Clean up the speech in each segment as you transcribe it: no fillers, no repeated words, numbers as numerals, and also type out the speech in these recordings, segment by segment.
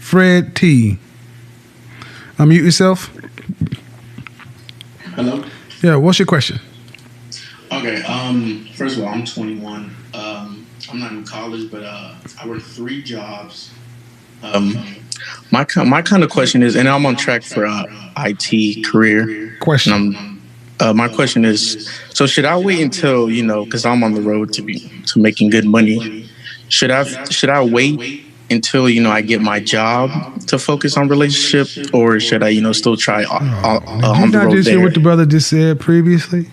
Fred T. Unmute yourself. Hello? Yeah, what's your question? Okay, first of all, I'm 21. I'm not in college, but I work 3 jobs. My kind of question is, and I'm on track for IT career. Question. My question is, so should I wait until, because I'm on the road to making good money? Should I wait until I get my job to focus on relationship, or should I still try Did on you the not road just there? hear what the brother just said previously?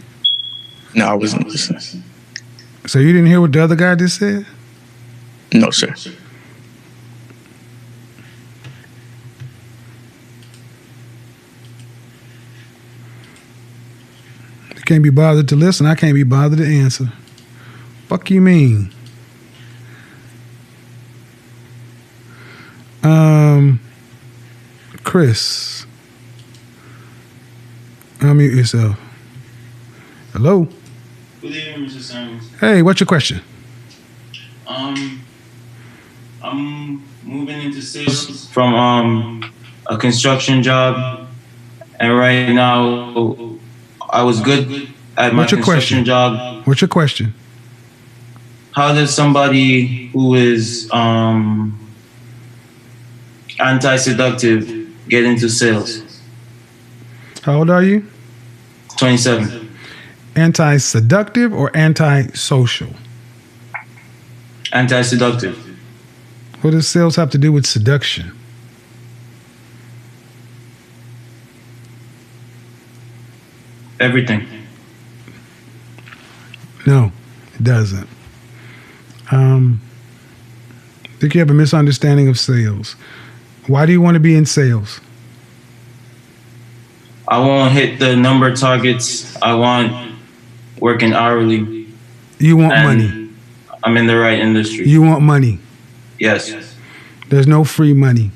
No, I wasn't listening. So you didn't hear what the other guy just said? No, sir. You can't be bothered to listen. I can't be bothered to answer. Fuck you mean? Chris, unmute yourself. Hello. Good evening, Mr. Simons. Hey, what's your question? I'm moving into sales from a construction job, and right now I was good at my construction job. What's your question? How does somebody who is anti-seductive get into sales? How old are you? 27. Anti-seductive or anti-social? Anti-seductive. What does sales have to do with seduction? Everything. No, it doesn't. I think you have a misunderstanding of sales. Why do you want to be in sales? I won't hit the number targets. I want working hourly. You want money. I'm in the right industry. You want money. Yes. There's no free money.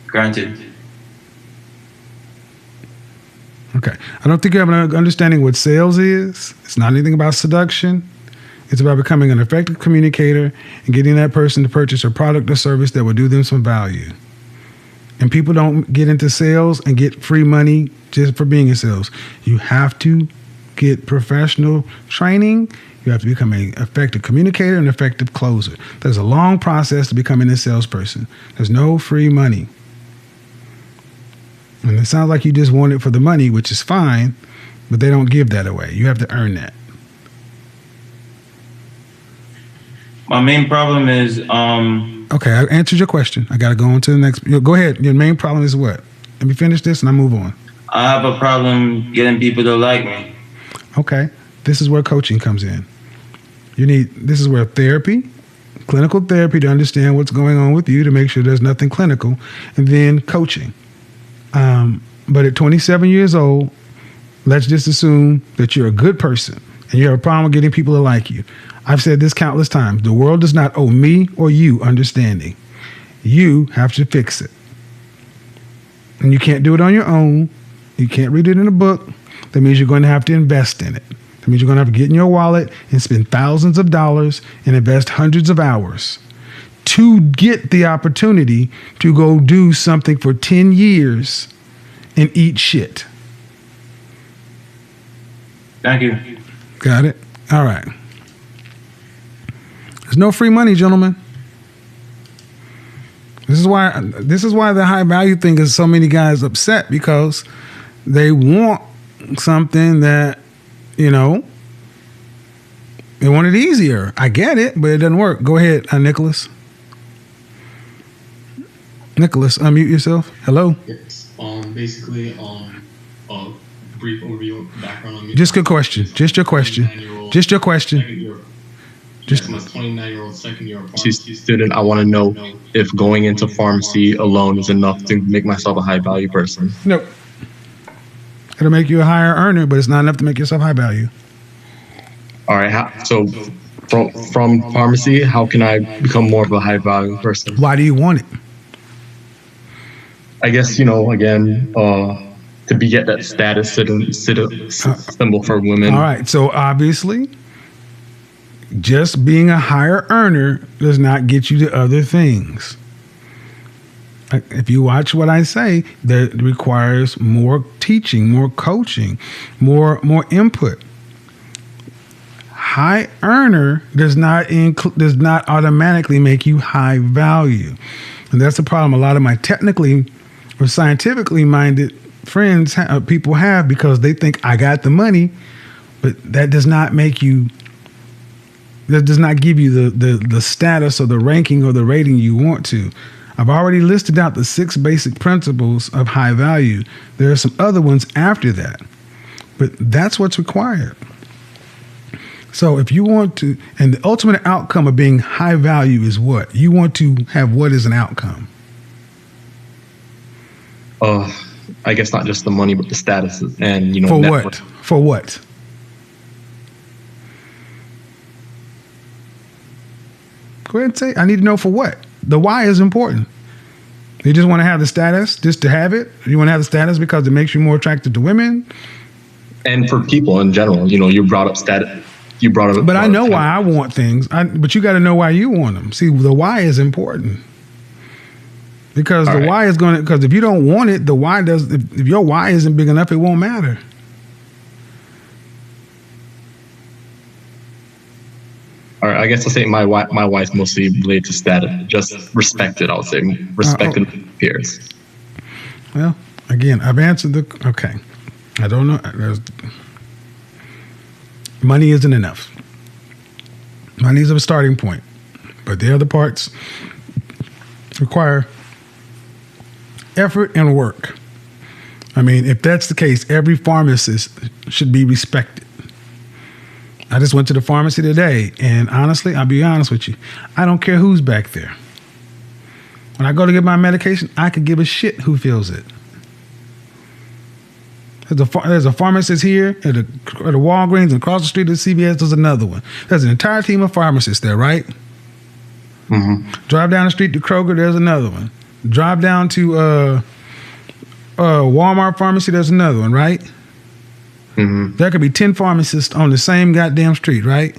Granted. Okay. I don't think you have an understanding what sales is. It's not anything about seduction. It's about becoming an effective communicator and getting that person to purchase a product or service that will do them some value. And people don't get into sales and get free money just for being in sales. You have to get professional training. You have to become an effective communicator and effective closer. There's a long process to becoming a salesperson. There's no free money. And it sounds like you just want it for the money, which is fine, but they don't give that away. You have to earn that. My main problem is Okay, I answered your question. I got to go on to the next. Go ahead. Your main problem is what? Let me finish this and I move on. I have a problem getting people to like me. Okay, this is where coaching comes in. This is where clinical therapy to understand what's going on with you to make sure there's nothing clinical, and then coaching. But at 27 years old, let's just assume that you're a good person and you have a problem with getting people to like you. I've said this countless times. The world does not owe me or you understanding. You have to fix it. And you can't do it on your own. You can't read it in a book. That means you're going to have to invest in it. That means you're going to have to get in your wallet and spend thousands of dollars and invest hundreds of hours to get the opportunity to go do something for 10 years and eat shit. Thank you. Got it? All right. There's no free money, gentlemen. This is why the high value thing is so many guys upset, because they want something that, they want it easier. I get it, but it doesn't work. Go ahead, Nicholas. Nicholas, unmute yourself. Hello. Yes. Basically, a brief overview of background on me. Just your question. Just your question. Just your question. Just I'm a 29-year-old second-year pharmacy student. I want to know if going into pharmacy alone is enough to make myself a high-value person. Nope. It'll make you a higher earner, but it's not enough to make yourself high value. All right. So from pharmacy, how can I become more of a high-value person? Why do you want it? I guess, again, to get that status symbol for women. All right. So obviously, just being a higher earner does not get you to other things. If you watch what I say, that requires more teaching, more coaching, more input. High earner does not automatically make you high value. And that's the problem a lot of my technically or scientifically minded friends, people have, because they think I got the money, but that does not make you, that does not give you the status or the ranking or the rating you want to. I've already listed out the 6 basic principles of high value. There are some other ones after that, but that's what's required. So if you want to, and the ultimate outcome of being high value is what? You want to have what as an outcome? I guess not just the money, but the status and, For network. what? For what? Go ahead and say, I need to know for what. The why is important. You just want to have the status just to have it? You want to have the status because it makes you more attractive to women? And for people in general, you brought up status. You brought up. But I know why I want things. But you got to know why you want them. See, the why is important. Because the why is going to, because if you don't want it, the why does, if your why isn't big enough, it won't matter. All right, I guess I'll say my wife's mostly related to status. Just respected, I would say. Respected peers. Well, again, I've answered okay. I don't know. Money isn't enough. Money is a starting point. But the other parts require effort and work. I mean, if that's the case, every pharmacist should be respected. I just went to the pharmacy today, and honestly, I'll be honest with you, I don't care who's back there. When I go to get my medication, I could give a shit who fills it. There's a pharmacist here at the Walgreens, and across the street at CVS, there's another one. There's an entire team of pharmacists there, right? Mm-hmm. Drive down the street to Kroger, there's another one. Drive down to Walmart pharmacy, there's another one, right? Mm-hmm. There could be 10 pharmacists on the same goddamn street, right?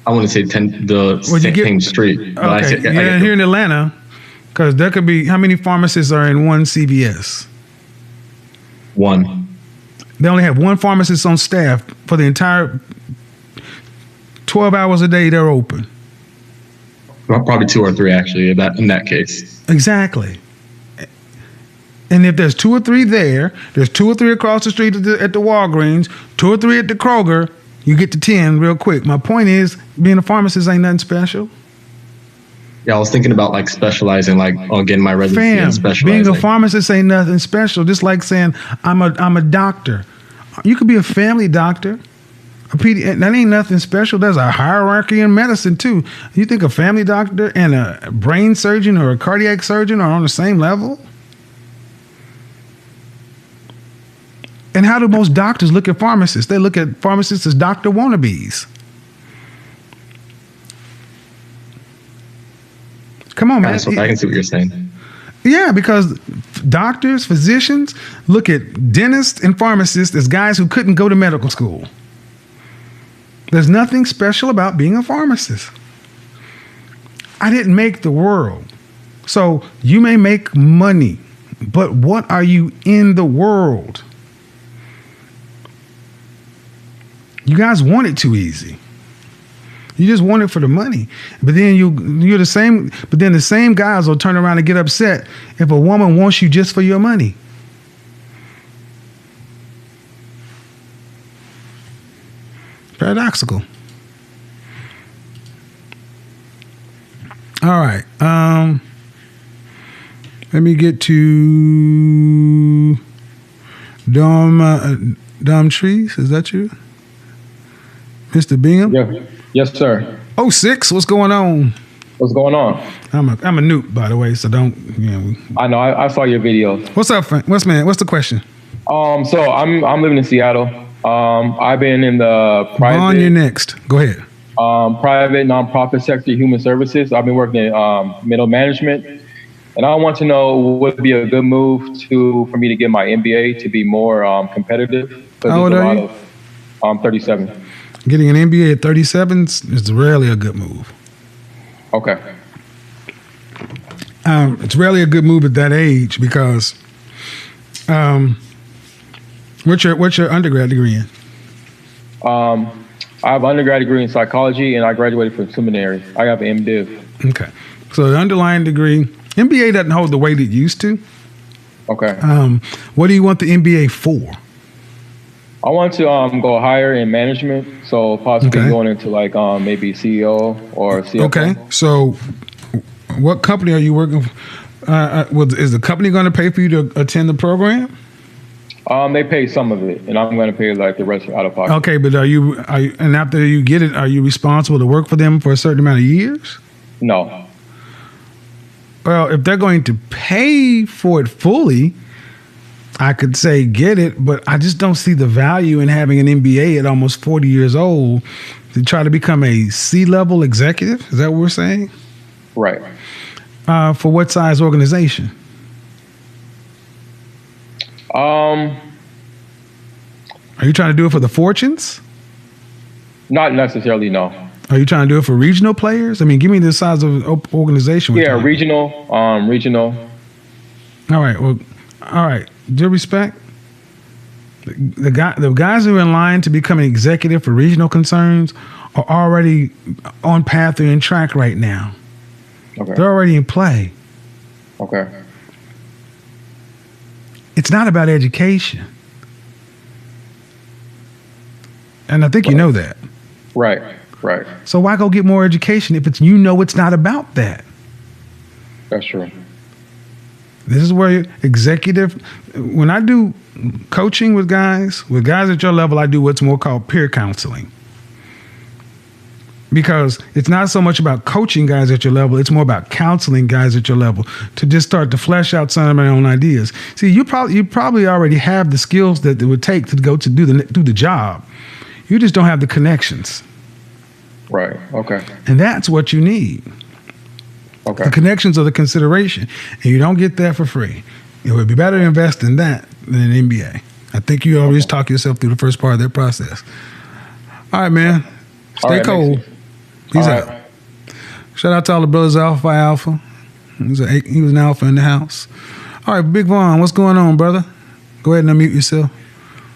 I want to say same street. But Okay, here in Atlanta, because there could be, how many pharmacists are in one CVS? One. They only have one pharmacist on staff for the entire 12 hours a day they're open. Well, probably 2 or 3, actually, in that case. Exactly. And if there's 2 or 3 there, there's 2 or 3 across the street at the Walgreens, 2 or 3 at the Kroger, you get to 10 real quick. My point is, being a pharmacist ain't nothing special. Yeah, I was thinking about specializing, getting my residency and specializing. Being a pharmacist ain't nothing special. Just like saying I'm a doctor. You could be a family doctor. That ain't nothing special. There's a hierarchy in medicine too. You think a family doctor and a brain surgeon or a cardiac surgeon are on the same level? And how do most doctors look at pharmacists? They look at pharmacists as doctor wannabes. Come on, man. I can see what you're saying. Yeah, because doctors, physicians look at dentists and pharmacists as guys who couldn't go to medical school. There's nothing special about being a pharmacist. I didn't make the world. So you may make money, but what are you in the world? You guys want it too easy. You just want it for the money. But then you're the same, but then the same guys will turn around and get upset if a woman wants you just for your money. Paradoxical. All right. Let me get to Dom Trees. Is that you? Mr. Bingham? Yeah. Yes, sir. 06, what's going on? What's going on? I'm a noob, by the way, so don't, I know. I saw your videos. What's up, Frank? What's the question? So I'm living in Seattle. I've been in the private. On your next. Go ahead. Private nonprofit sector, human services. I've been working in middle management, and I want to know what would be a good move for me to get my MBA to be more competitive. How old are you? I'm 37. Getting an MBA at 37 is rarely a good move. Okay. It's rarely a good move at that age because what's your undergrad degree in? I have an undergrad degree in psychology, and I graduated from seminary. I have an MDiv. Okay. So the underlying degree, MBA doesn't hold the weight it used to. Okay. What do you want the MBA for? I want to go higher in management, so possibly going into like maybe CEO or CFO. Okay. So what company are you working for? Is the company going to pay for you to attend the program? They pay some of it, and I'm going to pay like the rest out of pocket. Okay, but are you and after you get it, are you responsible to work for them for a certain amount of years? No. Well, if they're going to pay for it fully, I could say get it, but I just don't see the value in having an MBA at almost 40 years old to try to become a C-level executive. Is that what we're saying? Right. For what size organization? Are you trying to do it for the fortunes? Not necessarily, no. Are you trying to do it for regional players? I mean, give me the size of organization. Yeah, regional. Regional. All right. Well, all right. Due respect, the guys who are in line to become an executive for regional concerns are already on path or in track right now. Okay. They're already in play. Okay. It's not about education. And I think you know that. Right. Right. So why go get more education if it's it's not about that? That's true. This is where when I do coaching with guys at your level, I do what's more called peer counseling. Because it's not so much about coaching guys at your level, it's more about counseling guys at your level to just start to flesh out some of their own ideas. See, you probably already have the skills that it would take to go to do the job. You just don't have the connections. Right. Okay. And that's what you need. Okay. The connections are the consideration, and you don't get that for free. It would be better to invest in that than an MBA. I think you always talk yourself through the first part of that process. All right, man. Stay cold. Peace out. Shout out to all the brothers Alpha Alpha. He was an alpha in the house. All right, Big Vaughn, what's going on, brother? Go ahead and unmute yourself.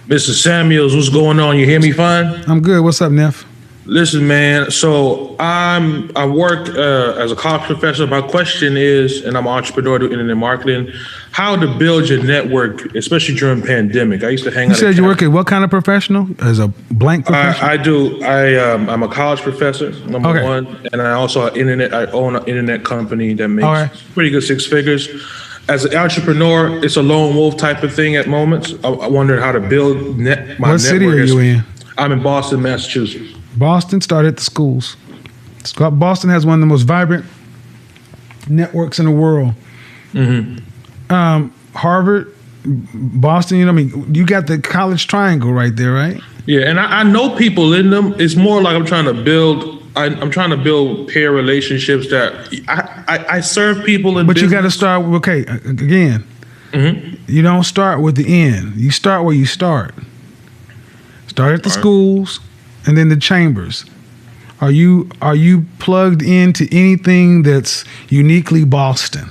Mr. Samuels, what's going on? You hear me fine? I'm good. What's up, Neff? Listen, man. So I work as a college professor. My question is, and I'm an entrepreneur doing internet marketing, how to build your network, especially during pandemic. I used to hang out. You said you work at what kind of professional? As a blank professional? I do. I'm a college professor, number one, and I also own an internet company that makes pretty good six figures. As an entrepreneur, it's a lone wolf type of thing at moments. I wondered how to build my network. What city are you in? I'm in Boston, Massachusetts. Boston started the schools. Boston has one of the most vibrant networks in the world. Mm-hmm. Harvard, Boston, you got the college triangle right there, right? Yeah, and I know people in them. It's more like I'm trying to build peer relationships that I serve people in But business. you got to start with, again, you don't start with the end. You start where you start. Start at the schools and then the chambers. Are you plugged into anything that's uniquely Boston?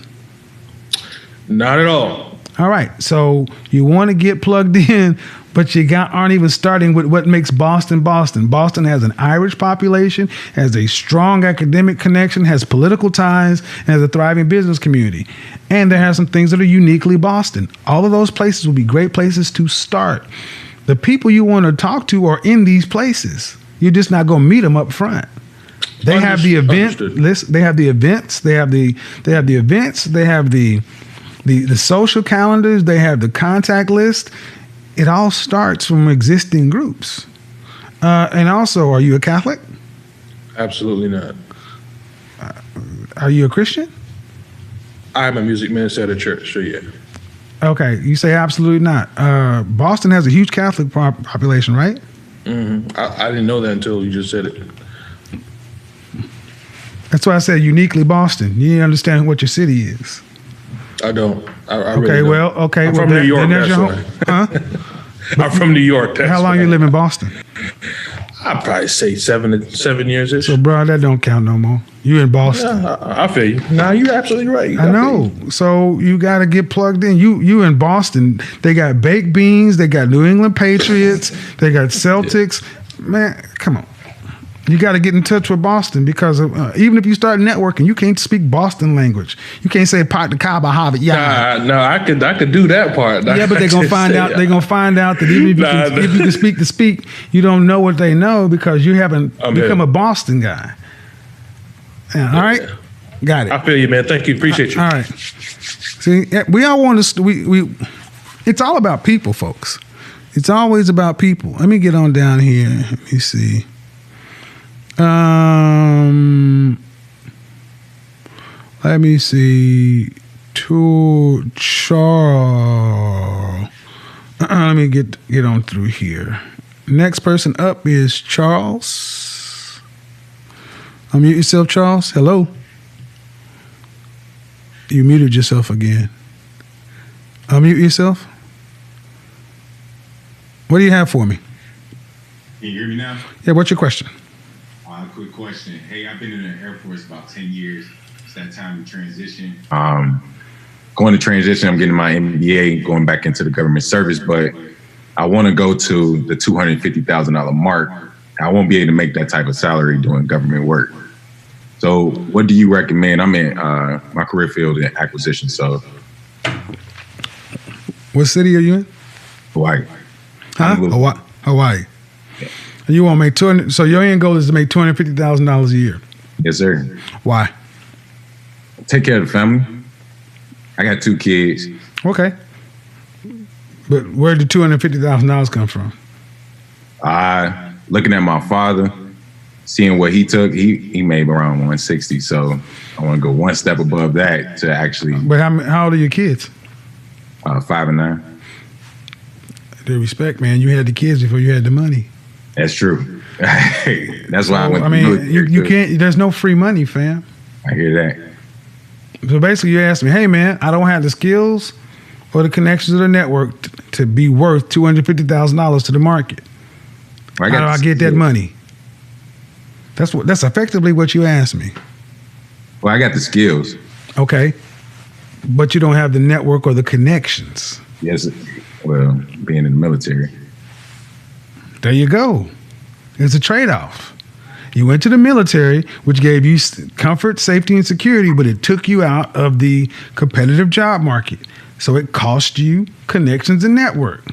Not at all. All right. So you want to get plugged in, but aren't even starting with what makes Boston Boston. Boston has an Irish population, has a strong academic connection, has political ties, and has a thriving business community. And there are some things that are uniquely Boston. All of those places will be great places to start. The people you want to talk to are in these places. You're just not going to meet them up front. They have the event list. They have the events. They have the events. They have the social calendars. They have the contact list. It all starts from existing groups. And also, are you a Catholic? Absolutely not. Are you a Christian? I'm a music minister at a church, so yeah. Okay, you say absolutely not. Boston has a huge Catholic population, right? Mm-hmm. I didn't know that until you just said it. That's why I said uniquely Boston. You need to understand what your city is. I don't. I okay, really well, don't. okay. I'm well, from New York. That's That's why. Huh? I'm from New York. That's How long why. you live in Boston? I'd probably say 7 years. So, bro, that don't count no more. You in Boston. Yeah, I feel you. Nah, you're absolutely right. I know. So you got to get plugged in. You in Boston. They got baked beans. They got New England Patriots. They got Celtics. Man, come on. You got to get in touch with Boston because even if you start networking, you can't speak Boston language. You can't say "Park the car by Harvard." Yeah, no, I could do that part. Yeah, but they're gonna find out. They're gonna find out that even if you can speak to speak, you don't know what they know because you haven't become a Boston guy. Yeah, all right, got it. I feel you, man. Thank you. Appreciate you. All right. See, we all want to. We. It's all about people, folks. It's always about people. Let me get on down here. Let me see. Let me see. To Charles. Let me get on through here. Next person up is Charles. Unmute yourself, Charles. Hello. You muted yourself again. Unmute yourself. What do you have for me? Can you hear me now? Yeah, what's your question? Quick question. Hey, I've been in the Air Force about 10 years. It's that time to transition. Going to transition, I'm getting my MBA, going back into the government service, but I want to go to the $250,000 mark. I won't be able to make that type of salary doing government work. So what do you recommend? I'm in my career field in acquisition. So what city are you in? Hawaii. Huh? Hawaii. Yeah. And you want to make $200. So your end goal is to make $250,000 a year. Yes, sir. Why? Take care of the family. I got 2 kids. Okay. But where did $250,000 come from? Looking at my father, seeing what he took, he made around 160. So I want to go one step above that to actually. But how old are your kids? 5 and 9. The respect, man. You had the kids before you had the money. That's true. That's why I went. I mean, you can't. There's no free money, fam. I hear that. So basically, you asked me, hey, man, I don't have the skills or the connections of the network to be worth $250,000 to the market. How do I get that money? That's effectively what you asked me. Well, I got the skills. Okay. But you don't have the network or the connections. Yes. Well, being in the military. There you go. It's a trade-off. You went to the military, which gave you comfort, safety, and security, but it took you out of the competitive job market. So it cost you connections and network.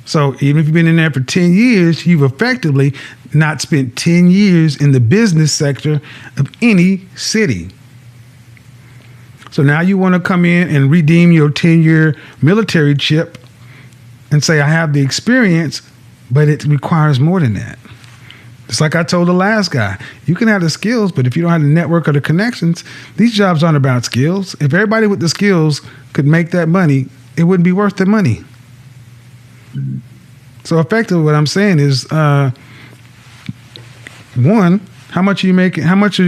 So even if you've been in there for 10 years, you've effectively not spent 10 years in the business sector of any city. So now you want to come in and redeem your 10-year military chip and say, I have the experience, but it requires more than that. It's like I told the last guy, you can have the skills, but if you don't have the network or the connections, these jobs aren't about skills. If everybody with the skills could make that money, it wouldn't be worth the money. So effectively what I'm saying is, one, how much are you making? How much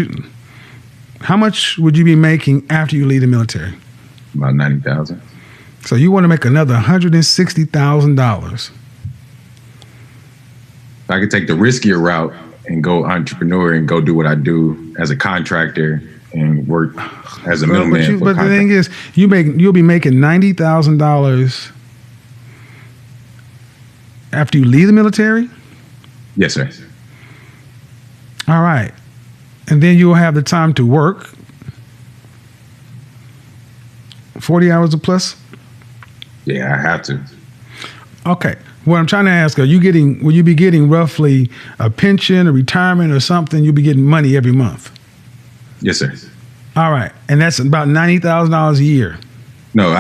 would you be making after you leave the military? About $90,000. So you want to make another $160,000. I could take the riskier route and go entrepreneur and go do what I do as a contractor and work as a middleman. But the thing is, you'll be making $90,000 after you leave the military? Yes, sir. All right. And then you'll have the time to work 40 hours or plus? Yeah, I have to. Okay. What I'm trying to ask, will you be getting roughly a pension, a retirement or something? You'll be getting money every month? Yes, sir. All right. And that's about $90,000 a year? No,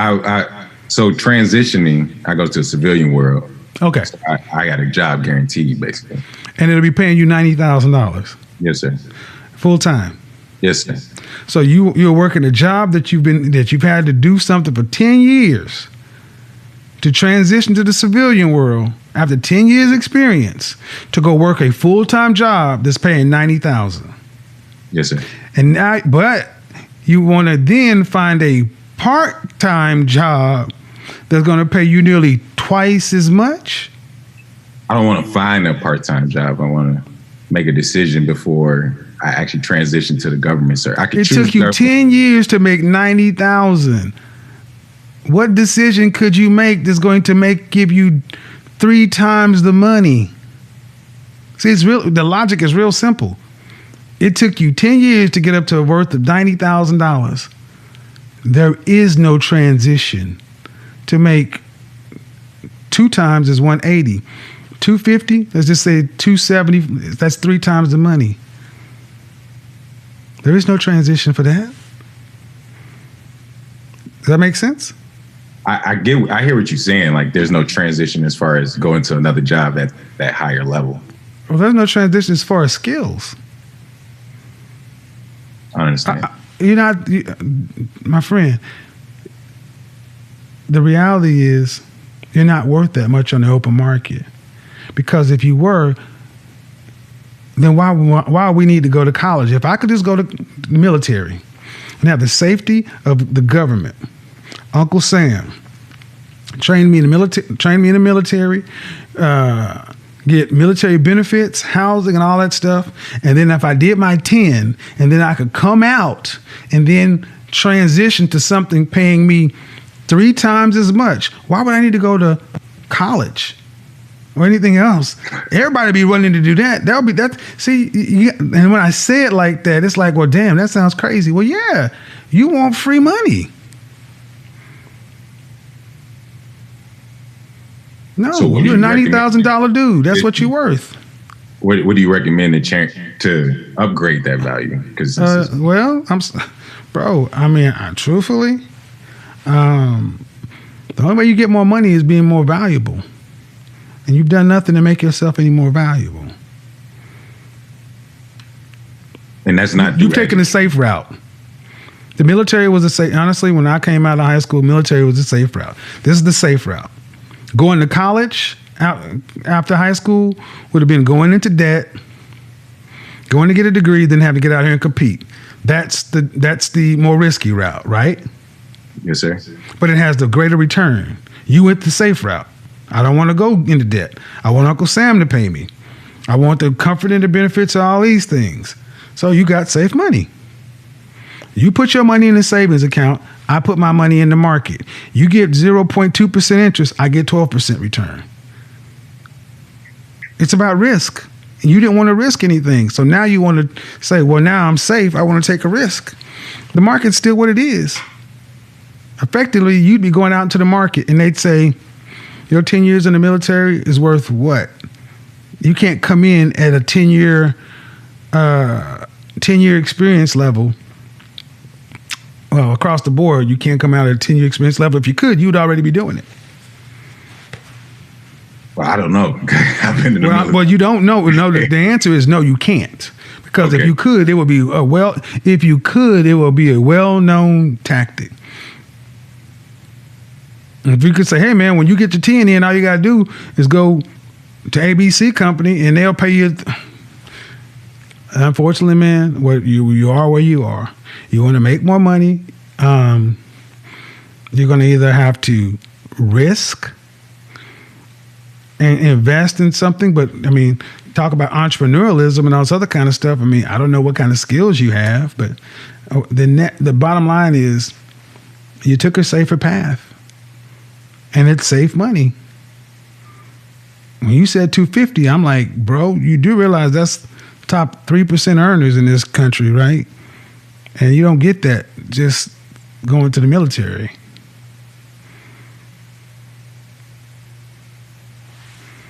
so transitioning, I go to the civilian world. Okay. So I got a job guaranteed, basically. And it'll be paying you $90,000? Yes, sir. Full time? Yes, sir. So you're working a job that you've had to do something for 10 years to transition to the civilian world after 10 years experience to go work a full-time job that's paying $90,000. Yes, sir. But you want to then find a part-time job that's going to pay you nearly twice as much? I don't want to find a part-time job. I want to make a decision before I actually transitioned to the government, sir. It took you 10 years to make 90,000. What decision could you make that's going to give you 3 times the money? See, the logic is real simple. It took you 10 years to get up to a worth of $90,000. There is no transition to make 2 times is 180. 250, let's just say 270, that's 3 times the money. There is no transition for that. Does that make sense? I hear what you're saying. Like, there's no transition as far as going to another job at that higher level. Well, there's no transition as far as skills. I understand. My friend, the reality is you're not worth that much on the open market. Because if you were, then why we need to go to college? If I could just go to the military and have the safety of the government, Uncle Sam trained me in the military, get military benefits, housing, and all that stuff. And then if I did my 10, and then I could come out and then transition to something paying me 3 times as much. Why would I need to go to college or anything else? Everybody be willing to do that. That'll be that. See, and when I say it like that, it's like, well, damn, that sounds crazy. Well, yeah, you want free money. No, so you're a $90,000 dude. That's what you're worth. What do you recommend to upgrade that value? Because truthfully, the only way you get more money is being more valuable, and you've done nothing to make yourself any more valuable. And that's not. You've taken a safe route. The military was a safe. Honestly, when I came out of high school, military was a safe route. This is the safe route. Going to college after high school would have been going into debt, going to get a degree, then have to get out here and compete. That's the more risky route, right? Yes, sir. But it has the greater return. You went the safe route. I don't want to go into debt. I want Uncle Sam to pay me. I want the comfort and the benefits of all these things. So you got safe money. You put your money in a savings account. I put my money in the market. You get 0.2% interest. I get 12% return. It's about risk. And you didn't want to risk anything. So now you want to say, well, now I'm safe. I want to take a risk. The market's still what it is. Effectively, you'd be going out into the market and they'd say, your 10 years in the military is worth what? You can't come in at a 10-year experience level. Well, across the board, you can't come out at a 10-year experience level. If you could, you'd already be doing it. Well, I don't know. I've been in the military. Well, you don't know. No, the answer is no, you can't. Because if you could, it would be a well-known tactic. If you could say, hey, man, when you get your 10 in, all you got to do is go to ABC company and they'll pay you. Unfortunately, man, you are where you are. You want to make more money. You're going to either have to risk and invest in something. But, I mean, talk about entrepreneurialism and all this other kind of stuff. I mean, I don't know what kind of skills you have, but the bottom line is you took a safer path. And it's safe money. When you said 250, I'm like, bro, you do realize that's top 3% earners in this country, right? And you don't get that just going to the military.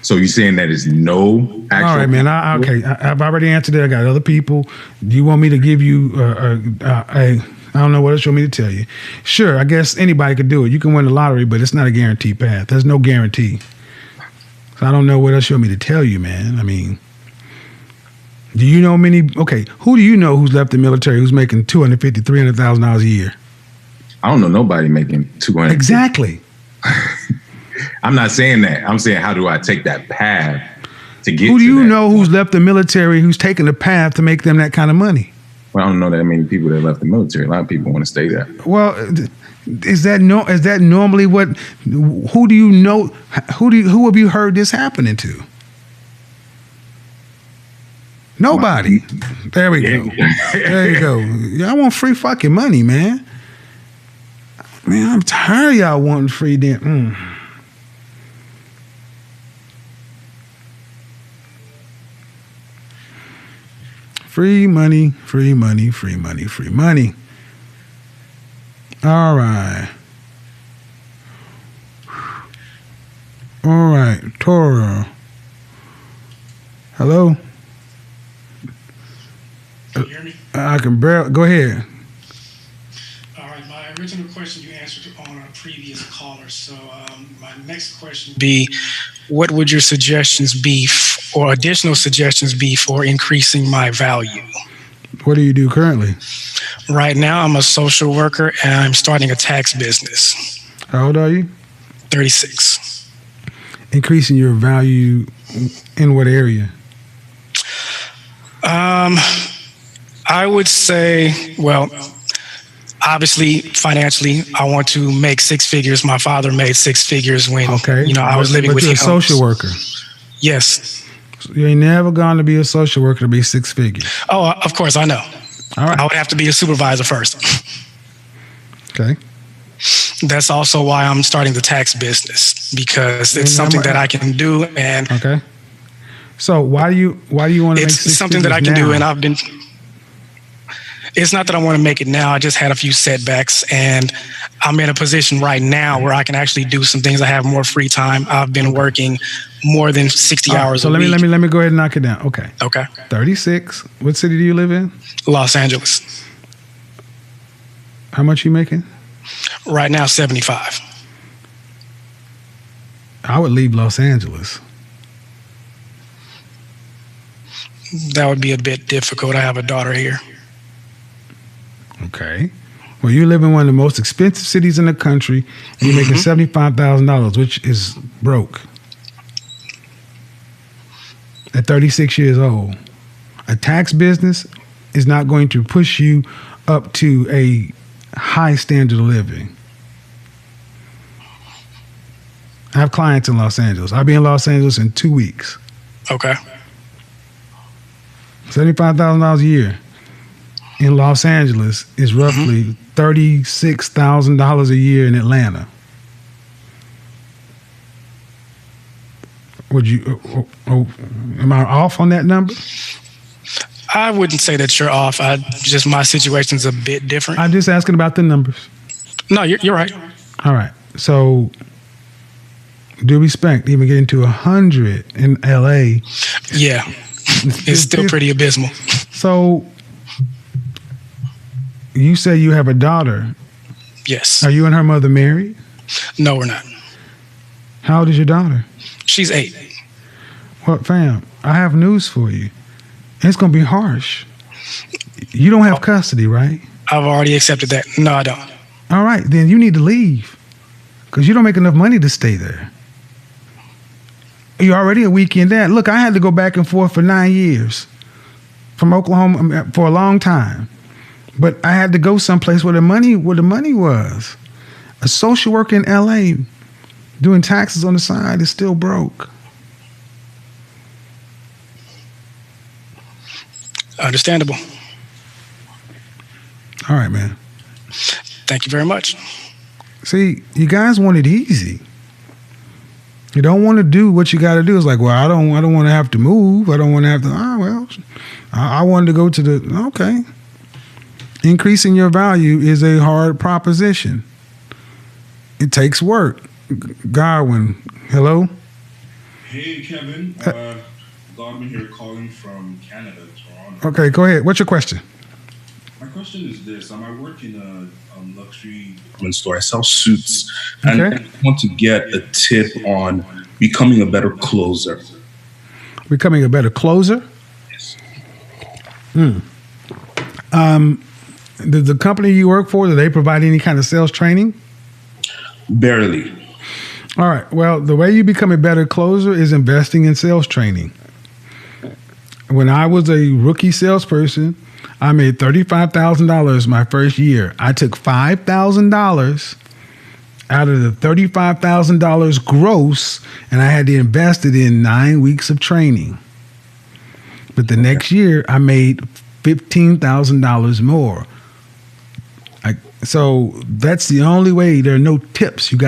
So you're saying that is no actual... All right, man. I've already answered it. I got other people. Do you want me to give you I don't know what else you want me to tell you. Sure, I guess anybody could do it. You can win the lottery, but it's not a guaranteed path. There's no guarantee. So I don't know what else you want me to tell you, man. I mean, do you know who do you know who's left the military who's making $250,000, $300,000 a year? I don't know nobody making $200,000. Exactly. I'm not saying that. I'm saying, how do I take that path to get to that? Who do you know who's left the military who's taken the path to make them that kind of money? Well, I don't know that many people that left the military. A lot of people want to stay there. Well, is that normally what? Who do you know? Who have you heard this happening to? Nobody. There we go. There you go. Y'all want free fucking money, man. Man, I'm tired of y'all wanting free damn. Free money, free money, free money, free money. All right. All right, Tora. Hello? Can you hear me? I can barely. Go ahead. All right, my original question you answered on a previous caller. So my next question would be, what would your suggestions be or additional suggestions be for increasing my value? What do you do currently? Right now, I'm a social worker and I'm starting a tax business. How old are you? 36. Increasing your value in what area? I would say, well, obviously, financially, I want to make six figures. My father made six figures when, I was living with him. But you're a social worker. Yes. So you ain't never gone to be a social worker to be six figures. Oh, of course, I know. All right. I would have to be a supervisor first. Okay. That's also why I'm starting the tax business, because it's something that I can do. And okay. So why do you want to make six It's something that I can do, and I've been. It's not that I want to make it now. I just had a few setbacks, and I'm in a position right now where I can actually do some things. I have more free time. I've been working more than 60 hours a week. So let me go ahead and knock it down. Okay. Okay. 36. What city do you live in? Los Angeles. How much are you making? Right now, 75. I would leave Los Angeles. That would be a bit difficult. I have a daughter here. Okay. Well, you live in one of the most expensive cities in the country, and you're making $75,000, which is broke. At 36 years old, a tax business is not going to push you up to a high standard of living. I have clients in Los Angeles. I'll be in Los Angeles in 2 weeks. Okay. $75,000 a year in Los Angeles is roughly $36,000 a year in Atlanta. Would you? Am I off on that number? I wouldn't say that you're off. Just my situation's a bit different. I'm just asking about the numbers. No, you're right. All right. So, due respect, even getting to 100 in LA. Yeah, it's still pretty abysmal. So, you say you have a daughter. Yes. Are you and her mother married? No, we're not. How old is your daughter? She's 8. Well, fam, I have news for you. It's going to be harsh. You don't have custody, right? I've already accepted that. No, I don't. All right, then you need to leave because you don't make enough money to stay there. You're already a weekend dad. Look, I had to go back and forth for 9 years from Oklahoma for a long time. But I had to go someplace where the money was. A social worker in LA doing taxes on the side is still broke. Understandable. All right, man. Thank you very much. See, you guys want it easy. You don't want to do what you got to do. It's like, well, I don't want to have to move. I don't want to have to. I wanted to go to the. Okay. Increasing your value is a hard proposition. It takes work. Godwin, hello? Hey, Kevin. Godwin here calling from Canada, Toronto. Okay, go ahead. What's your question? My question is this. I work in a luxury department store. I sell suits. And I want to get a tip on becoming a better closer. Becoming a better closer? Yes. The company you work for, do they provide any kind of sales training? Barely. All right. Well, the way you become a better closer is investing in sales training. When I was a rookie salesperson, I made $35,000 my first year. I took $5,000 out of the $35,000 gross, and I had to invest it in 9 weeks of training. But the next year, I made $15,000 more. So that's the only way. There are no tips. You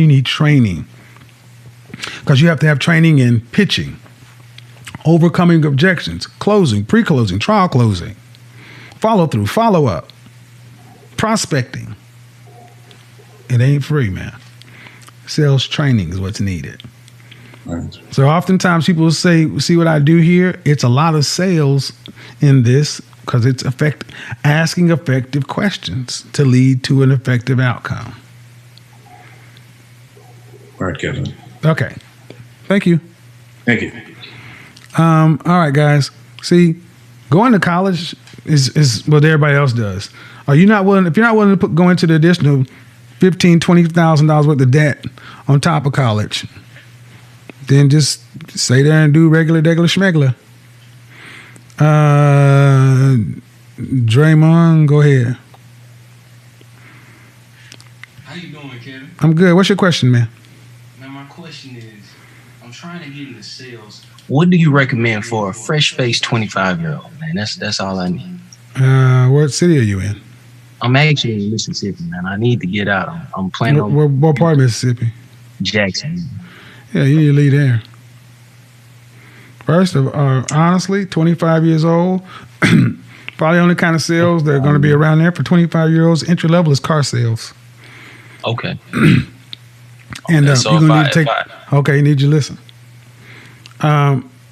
need training, because you have to have training in pitching, overcoming objections, closing, pre-closing, trial closing, follow through, follow up, prospecting. It ain't free, man. Sales training is what's needed. Right. So oftentimes people will say, see what I do here? It's a lot of sales in this, because it's asking effective questions to lead to an effective outcome. All right, Kevin. Okay. Thank you. Thank you. All right, guys. See, going to college is what everybody else does. Are you not willing? If you're not willing to go into the additional $15,000-$20,000 worth of debt on top of college, then just stay there and do regular schmegler. Draymond, go ahead. How you doing, Kevin? I'm good. What's your question, man? Man, my question is, I'm trying to get into sales. What do you recommend for a fresh-faced 25-year-old, man? That's all I need. What city are you in? I'm actually in Mississippi, man. I need to get out. I'm planning on... What part of Mississippi? Jackson. Yeah, you need to leave there. First, honestly, 25 years old, probably only kind of sales that are going to be around there for 25-year-olds. Entry level is car sales. Okay. And so you're going to need to take... Okay, you need to listen.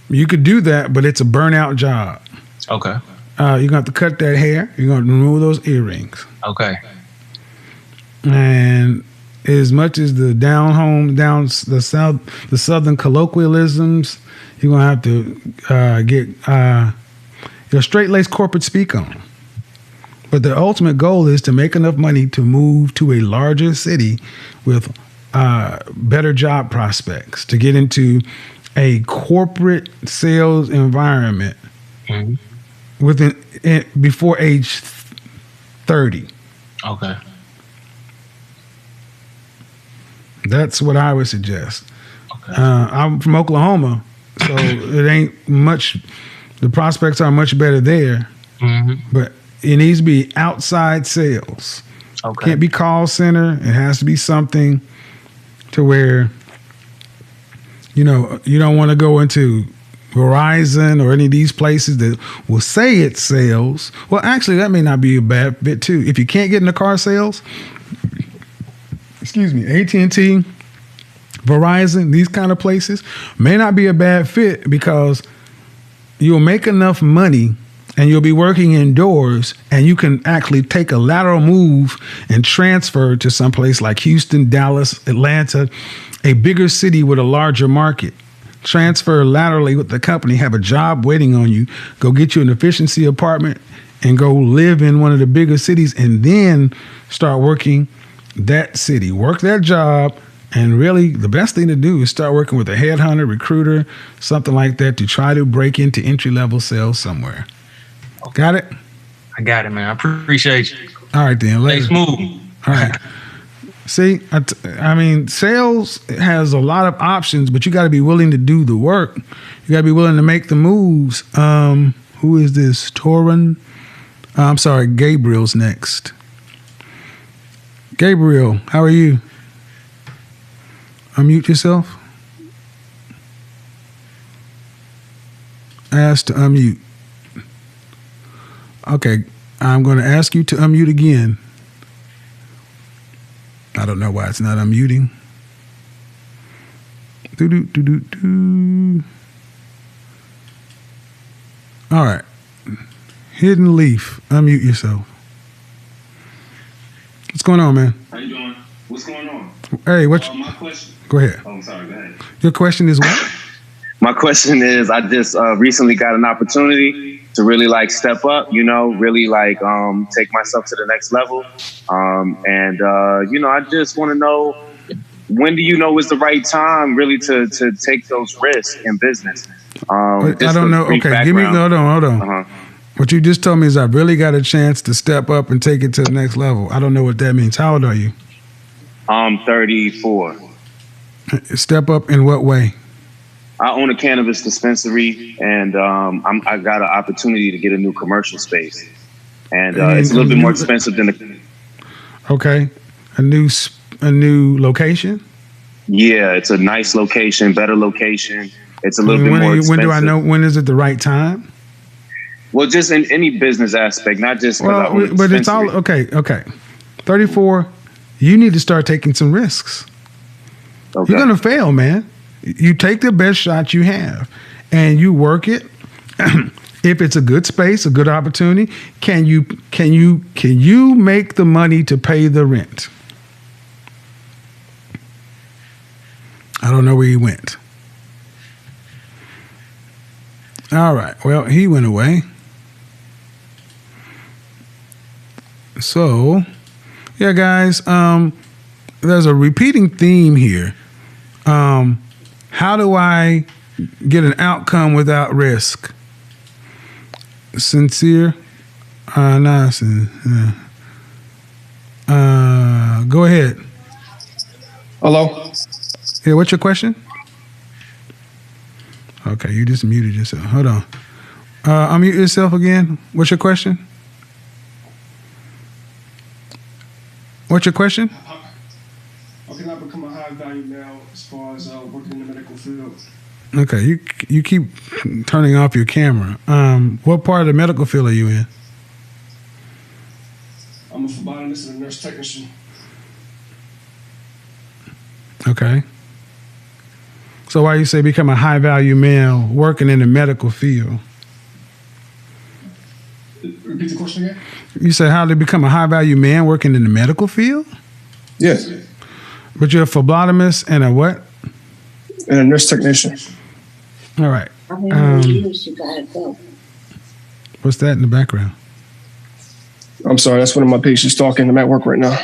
You could do that, but it's a burnout job. Okay. You're going to have to cut that hair. You're going to remove those earrings. Okay. And as much as the the southern colloquialisms, you're going to have to get your straight-laced corporate speak on. But the ultimate goal is to make enough money to move to a larger city with better job prospects, to get into a corporate sales environment before age 30. Okay. That's what I would suggest. Okay. I'm from Oklahoma, so it ain't much. The prospects are much better there, but it needs to be outside sales. Okay. Can't be call center. It has to be something to where, you don't want to go into Verizon or any of these places that will say it's sales. Well, actually, that may not be a bad fit too. If you can't get into car sales, AT&T, Verizon, these kind of places may not be a bad fit, because you'll make enough money and you'll be working indoors, and you can actually take a lateral move and transfer to someplace like Houston, Dallas, Atlanta, a bigger city with a larger market. Transfer laterally with the company, have a job waiting on you, go get you an efficiency apartment and go live in one of the bigger cities, and then start working that city, work that job. And really, the best thing to do is start working with a headhunter, recruiter, something like that, to try to break into entry-level sales somewhere. Got it? I got it, man. I appreciate you. All right, then. Stay smooth. All right. See, I mean, sales has a lot of options, but you got to be willing to do the work. You got to be willing to make the moves. Who is this? Torrin? I'm sorry, Gabriel's next. Gabriel, how are you? Unmute yourself. Ask to unmute. Okay, I'm going to ask you to unmute again. I don't know why it's not unmuting. All right. Hidden Leaf, unmute yourself. What's going on, man? How you doing? What's going on? Hey, my question. Go ahead. Oh, I'm sorry. Go ahead. Your question is what? My question is, I just recently got an opportunity to really step up, really take myself to the next level. I just want to know, when do you know is the right time really to take those risks in business? I don't know. Okay, hold on. What you just told me is I've really got a chance to step up and take it to the next level. I don't know what that means. How old are you? I'm 34. Step up in what way? I own a cannabis dispensary, and I got an opportunity to get a new commercial space, and it's a little bit more expensive than the. Okay, a new location. Yeah, it's a nice location, better location. It's a little bit more expensive. When do I know? When is it the right time? Well, just in any business aspect, not just. But it's all okay. 34. You need to start taking some risks. Okay. You're gonna fail, man. You take the best shot you have, and you work it. If it's a good space, a good opportunity, can you make the money to pay the rent? I don't know where he went. All right. Well, he went away. So, yeah, guys, there's a repeating theme here. How do I get an outcome without risk? Sincere? Go ahead. Hello? Yeah, what's your question? Okay, you just muted yourself. Hold on. Unmute yourself again. What's your question? What's your question? How can I become a high value male as far as working in the medical field? Okay, you keep turning off your camera. What part of the medical field are you in? I'm a phlebotomist and a nurse technician. Okay. So why you say become a high value male working in the medical field? Repeat the question again? You say how to become a high value man working in the medical field? Yes. But you're a phlebotomist and a what? And a nurse technician. All right. What's that in the background? I'm sorry, that's one of my patients talking. I'm at work right now.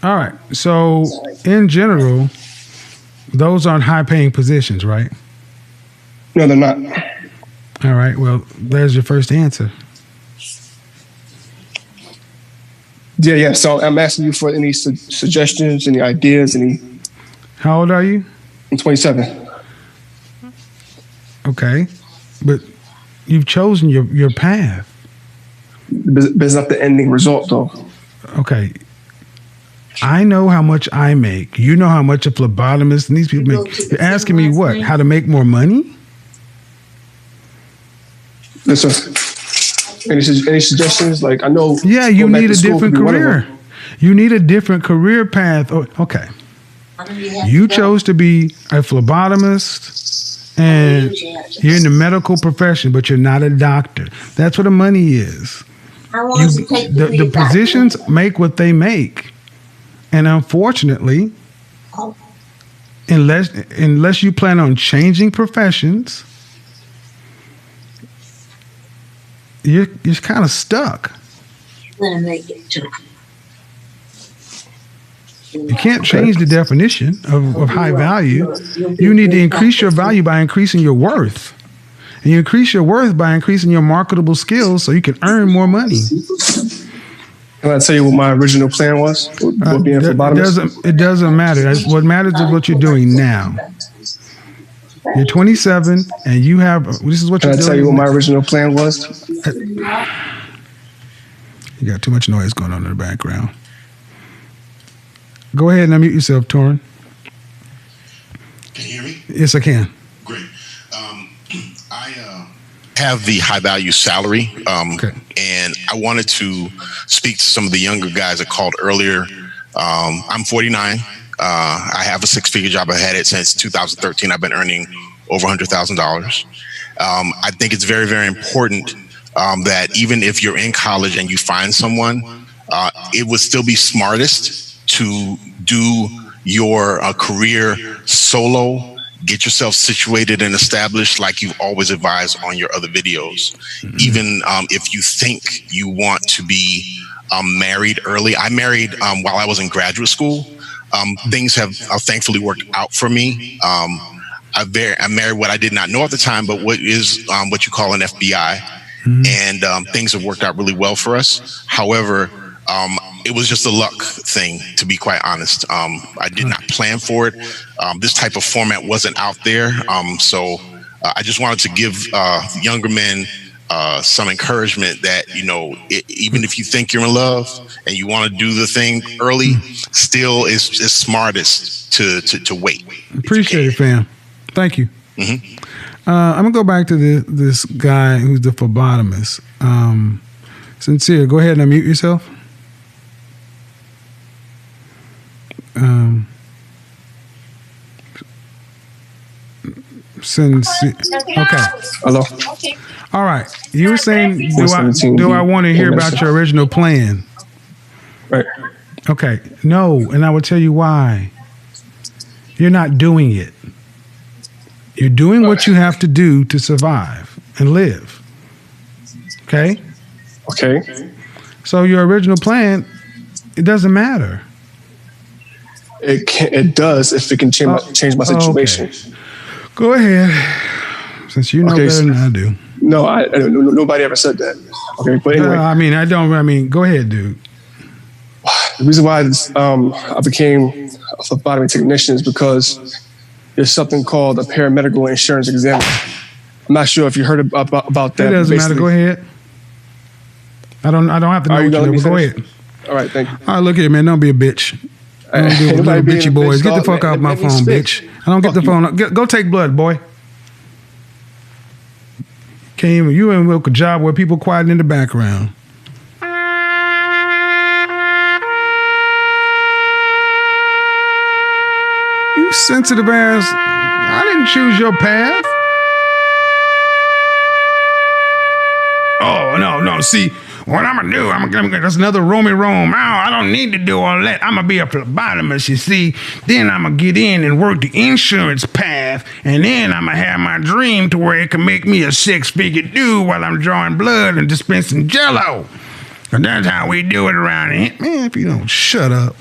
All right. So in general, those aren't high paying positions, right? No, they're not. All right. Well, there's your first answer. Yeah. So I'm asking you for any suggestions, any ideas, any. How old are you? I'm 27. Okay. But you've chosen your path. But it's not the ending result, though. Okay. I know how much I make. You know how much a phlebotomist and these people make. You're asking me what? How to make more money? Listen, any suggestions? Like, I know. Yeah, you need a different career. You need a different career path. Okay. You chose to be a phlebotomist and you're in the medical profession, but you're not a doctor. That's what the money is. The positions make what they make. And unfortunately, unless you plan on changing professions, you're kind of stuck. You can't change the definition of high value. You need to increase your value by increasing your worth. And you increase your worth by increasing your marketable skills so you can earn more money. Can I tell you what my original plan was? It doesn't matter. What matters is what you're doing now. You're 27 and you have, this is what you're doing. Can I tell you what my original plan was? You got too much noise going on in the background. Go ahead and unmute yourself, Torrin. Can you hear me? Yes, I can. Great. I have the high value salary, and I wanted to speak to some of the younger guys that called earlier. I'm 49. I have a six-figure job. I've had it since 2013. I've been earning over $100,000. I think it's very, very important that even if you're in college and you find someone, it would still be smartest to do your career solo. Get yourself situated and established like you've always advised on your other videos. Mm-hmm. Even if you think you want to be married early. I married while I was in graduate school. Things have thankfully worked out for me. I married what I did not know at the time, but what is what you call an FBI. Mm-hmm. And things have worked out really well for us. However, it was just a luck thing, to be quite honest. I did not plan for it. This type of format wasn't out there. So I just wanted to give younger men some encouragement that, even if you think you're in love and you want to do the thing early, still it's smartest to wait. Appreciate it, fam. Thank you. Mm-hmm. I'm gonna go back to this guy who's the phlebotomist. Sincere, go ahead and unmute yourself. Sincere. Okay. Hello. All right. You were saying, do I want to hear about your original plan? Right. Okay. No, and I will tell you why. You're not doing it. You're doing what you have to do to survive and live. Okay? Okay. So your original plan, it doesn't matter. It does if it can change my situation. Okay. Go ahead, since you know better than I do. No, nobody ever said that. Okay, but anyway. Go ahead, dude. The reason why I became a phlebotomy technician is because there's something called a paramedical insurance examiner. I'm not sure if you heard about that. It doesn't matter. Go ahead. I don't have to know what you know, but go ahead. All right, thank you. All right, look here, man. Don't be a bitch. Don't do little bitchy boys. Get the fuck off my phone, bitch. I don't get the phone. Go take blood, boy. You ain't work a job where people quiet in the background. You sensitive ass. I didn't choose your path. Oh, no. See, what I'm going to do, that's another Romy Rome. I don't need to do all that. I'm going to be a phlebotomist, you see. Then I'm going to get in and work the insurance path. And then I'm going to have my dream to where it can make me a 6-figure dude while I'm drawing blood and dispensing Jell-O. And that's how we do it around here. Man, if you don't shut up.